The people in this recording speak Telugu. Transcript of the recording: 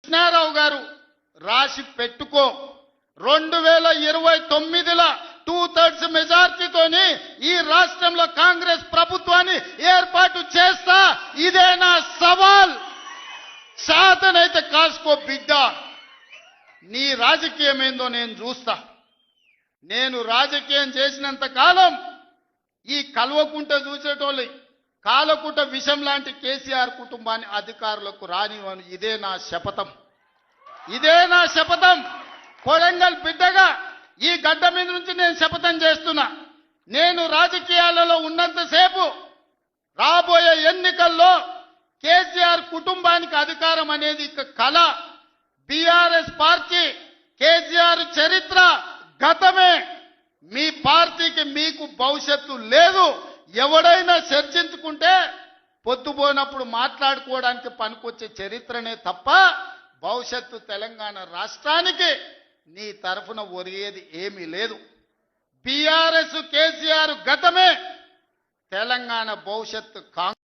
కృష్ణారావు గారు రాసి పెట్టుకో 2029లో 2/3 మెజార్టీతోని ఈ రాష్ట్రంలో కాంగ్రెస్ ప్రభుత్వాన్ని ఏర్పాటు చేస్తా. ఇదే నా సవాల్. శాతనైతే కాసుకో బిడ్డ. నీ రాజకీయం ఏందో నేను చూస్తా. నేను రాజకీయం చేసినంత కాలం ఈ కల్వకుంట చూసేటోళ్ళు కాలకుంట విషం లాంటి కేసీఆర్ కుటుంబాన్ని అధికారులకు రానివ్వను. ఇదే నా శపథం. ఇదే నా శపథం. కొడంగల్ బిడ్డగా ఈ గడ్డ మీద నుంచి నేను శపథం చేస్తున్నా. నేను రాజకీయాలలో ఉన్నంతసేపు రాబోయే ఎన్నికల్లో కేసీఆర్ కుటుంబానికి అధికారం అనేది ఇక కళ. బీఆర్ఎస్ పార్టీ కేసీఆర్ చరిత్ర గతమే. మీ పార్టీకి మీకు భవిష్యత్తు లేదు. ఎవడైనా చర్చించుకుంటే పొద్దుపోయినప్పుడు మాట్లాడుకోవడానికి పనికొచ్చే చరిత్రనే తప్ప భవిష్యత్తు తెలంగాణ రాష్ట్రానికి నీ తరఫున ఒరిగేది ఏమీ లేదు. బీఆర్ఎస్ కేసీఆర్ గతమే, తెలంగాణ భవిష్యత్తు కాంగ్రెస్.